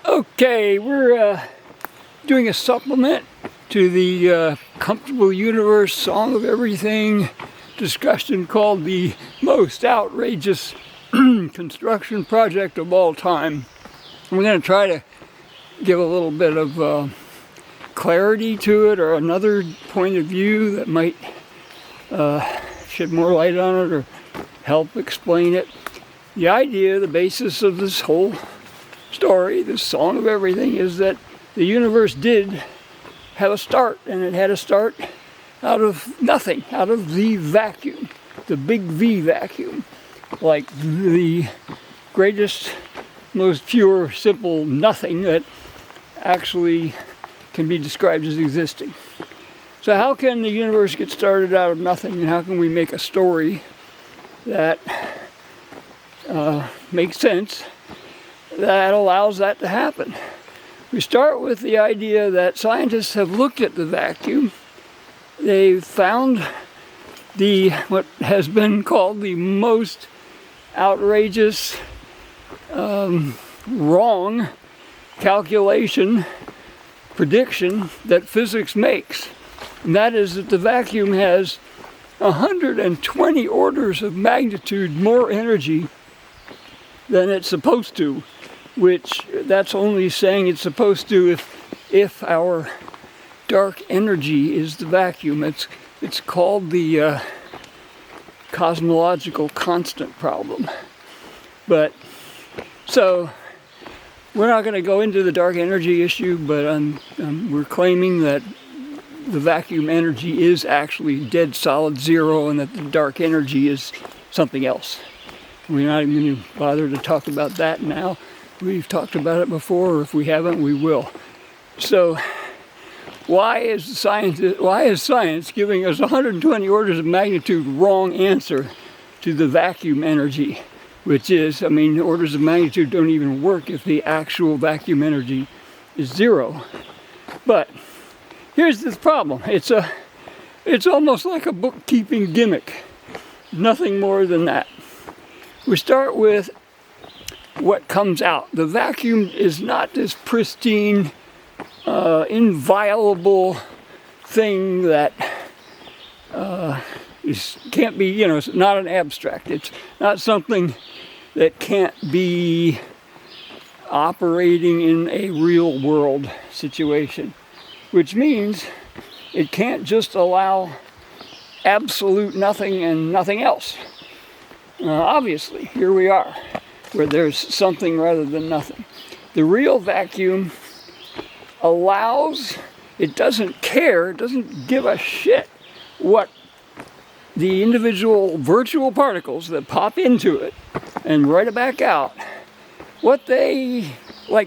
Okay, we're doing a supplement to the Comfortable Universe Song of Everything discussion called the most outrageous construction project of all time. We're going to try to give a little bit of clarity to it, or another point of view that might shed more light on it or help explain it. The idea, the basis of this whole story, this Song of Everything, is that the universe did have a start, and it had a start out of nothing, out of the vacuum, the big V vacuum, like the greatest, most pure, simple nothing that actually can be described as existing. So how can the universe get started out of nothing, and how can we make a story that makes sense, that allows that to happen? We start with the idea that scientists have looked at the vacuum. They've found what has been called the most outrageous, wrong calculation, prediction that physics makes. And that is that the vacuum has 120 orders of magnitude more energy than it's supposed to, which that's only saying it's supposed to if our dark energy is the vacuum. It's called the cosmological constant problem. But so we're not going to go into the dark energy issue, but we're claiming that the vacuum energy is actually dead solid zero, and that the dark energy is something else. We're not even going to bother to talk about that now. We've talked about it before, or if we haven't, we will. So why is science giving us 120 orders of magnitude wrong answer to the vacuum energy? Which is, orders of magnitude don't even work if the actual vacuum energy is zero. But here's the problem. It's almost like a bookkeeping gimmick. Nothing more than that. We start with what comes out. The vacuum is not this pristine, inviolable thing that can't be, it's not an abstract. It's not something that can't be operating in a real world situation, which means it can't just allow absolute nothing and nothing else. Obviously, here we are, where there's something rather than nothing. The real vacuum allows, it doesn't care, it doesn't give a shit what the individual virtual particles that pop into it and right back out, what they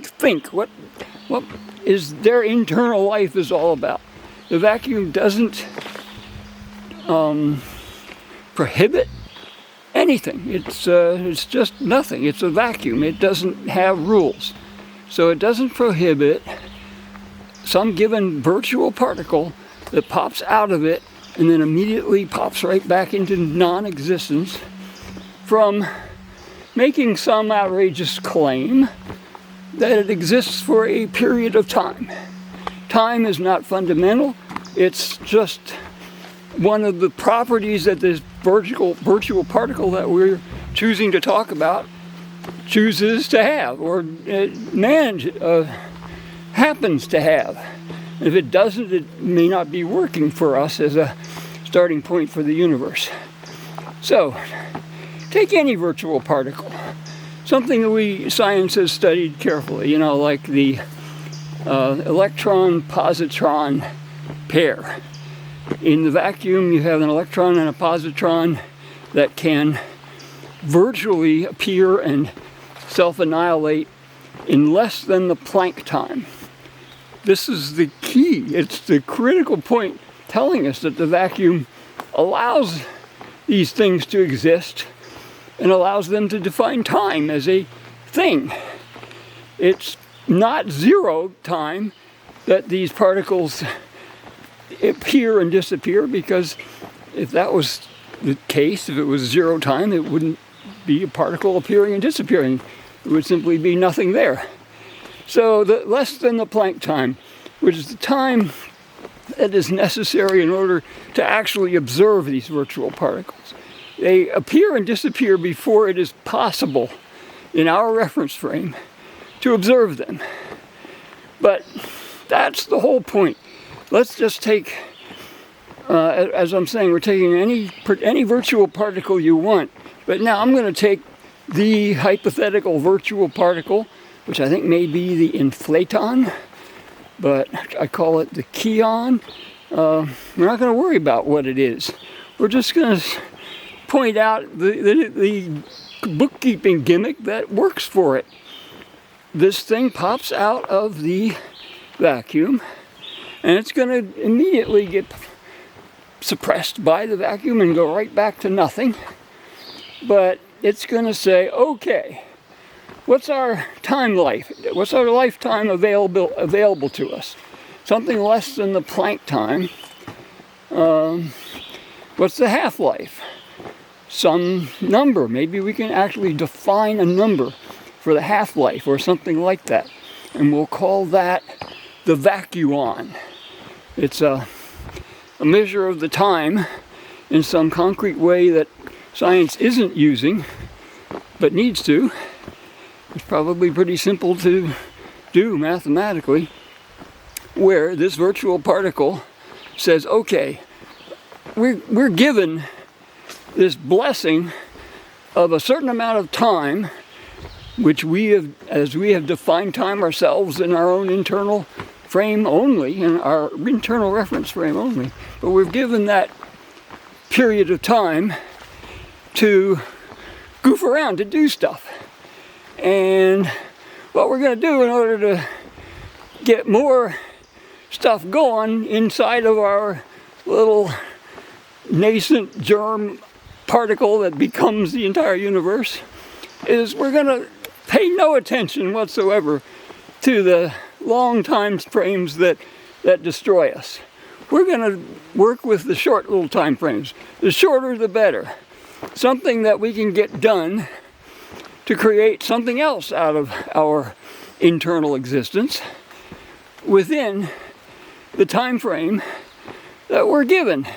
think, what is their internal life is all about. The vacuum doesn't prohibit anything. It's just nothing. It's a vacuum. It doesn't have rules. So it doesn't prohibit some given virtual particle that pops out of it and then immediately pops right back into non-existence from making some outrageous claim that it exists for a period of time. Time is not fundamental. It's just one of the properties that this virtual particle that we're choosing to talk about chooses to have, or happens to have. If it doesn't, it may not be working for us as a starting point for the universe. So, take any virtual particle, something that science has studied carefully, like the electron-positron pair. In the vacuum, you have an electron and a positron that can virtually appear and self-annihilate in less than the Planck time. This is the key. It's the critical point telling us that the vacuum allows these things to exist and allows them to define time as a thing. It's not zero time that these particles appear and disappear, because if that was the case, if it was zero time, it wouldn't be a particle appearing and disappearing. It would simply be nothing there. So less than the Planck time, which is the time that is necessary in order to actually observe these virtual particles. They appear and disappear before it is possible in our reference frame to observe them. But that's the whole point. Let's just take, as I'm saying, we're taking any virtual particle you want, but now I'm going to take the hypothetical virtual particle, which I think may be the inflaton, but I call it the keon. We're not going to worry about what it is. We're just going to point out the bookkeeping gimmick that works for it. This thing pops out of the vacuum, and it's going to immediately get suppressed by the vacuum and go right back to nothing. But it's going to say, okay, what's our time life? What's our lifetime available to us? Something less than the Planck time. What's the half-life? Some number. Maybe we can actually define a number for the half-life or something like that. And we'll call that the vacuon. It's a measure of the time in some concrete way that science isn't using, but needs to. It's probably pretty simple to do mathematically, where this virtual particle says, okay, we're given this blessing of a certain amount of time, which we have, as we have defined time ourselves in our own internal frame only, in our internal reference frame only, but we're given that period of time to goof around, to do stuff. And what we're going to do in order to get more stuff going inside of our little nascent germ particle that becomes the entire universe is we're going to pay no attention whatsoever to the long time frames that destroy us. We're going to work with the short little time frames. The shorter the better. Something that we can get done to create something else out of our internal existence within the time frame that we're given.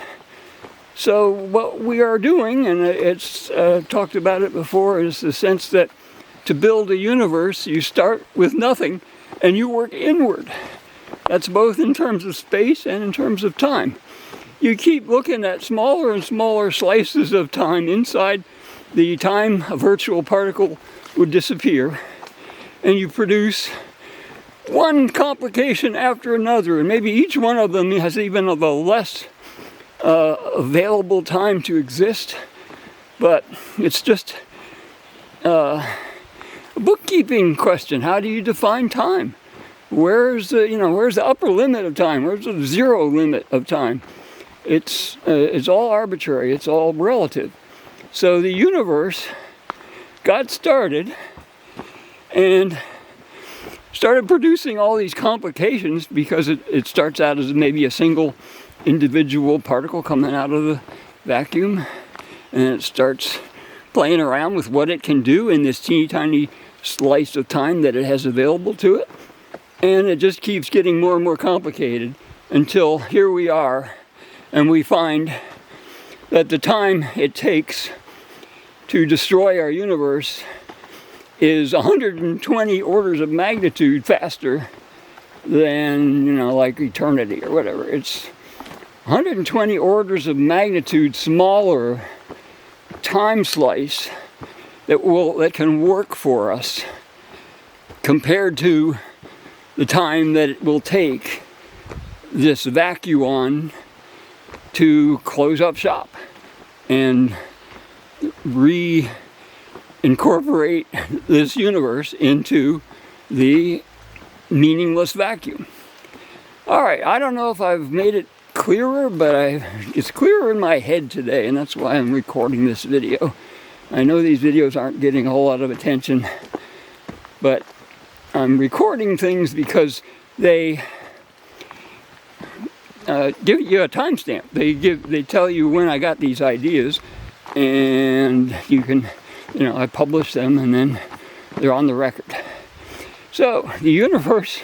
So what we are doing, and it's talked about it before, is the sense that to build a universe, you start with nothing and you work inward. That's both in terms of space and in terms of time. You keep looking at smaller and smaller slices of time inside the time a virtual particle would disappear, and you produce one complication after another, and maybe each one of them has even a less available time to exist, but it's just a bookkeeping question. How do you define time? Where's the upper limit of time? Where's the zero limit of time? It's all arbitrary. It's all relative. So the universe got started and started producing all these complications because it starts out as maybe a single individual particle coming out of the vacuum, and it starts playing around with what it can do in this teeny tiny slice of time that it has available to it, and it just keeps getting more and more complicated until here we are, and we find that the time it takes to destroy our universe is 120 orders of magnitude faster than, like eternity or whatever. It's 120 orders of magnitude smaller time slice that can work for us compared to the time that it will take this vacuon to close up shop and reincorporate this universe into the meaningless vacuum. All right, I don't know if I've made it clearer, but it's clearer in my head today, and that's why I'm recording this video. I know these videos aren't getting a whole lot of attention, but I'm recording things because they give you a timestamp. They tell you when I got these ideas, and you can, I publish them, and then they're on the record. So the universe,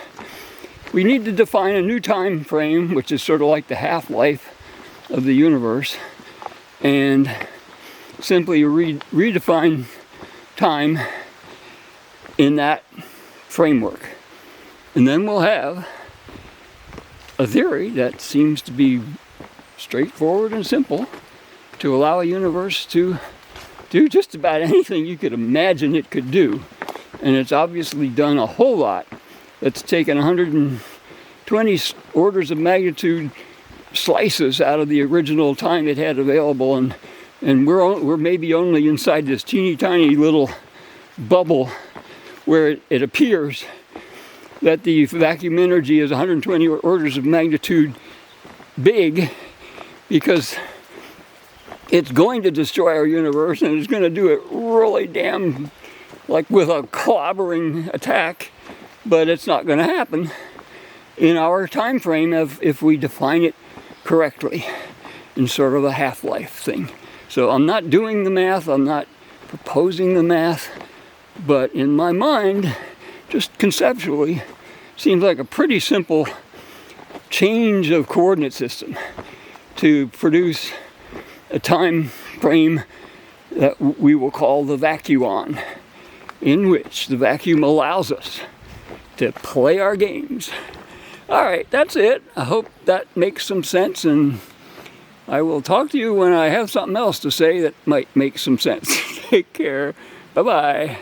we need to define a new time frame, which is sort of like the half-life of the universe, and simply redefine time in that framework. And then we'll have a theory that seems to be straightforward and simple to allow a universe to do just about anything you could imagine it could do. And it's obviously done a whole lot. It's taken 120 orders of magnitude slices out of the original time it had available, and we're maybe only inside this teeny tiny little bubble where it appears that the vacuum energy is 120 orders of magnitude big, because it's going to destroy our universe, and it's going to do it really damn, like with a clobbering attack, but it's not going to happen in our time frame if we define it correctly in sort of a half-life thing. So I'm not doing the math, I'm not proposing the math, but in my mind, just conceptually, seems like a pretty simple change of coordinate system to produce a time frame that we will call the vacuum, in which the vacuum allows us to play our games. All right, that's it. I hope that makes some sense, and I will talk to you when I have something else to say that might make some sense. Take care. Bye-bye.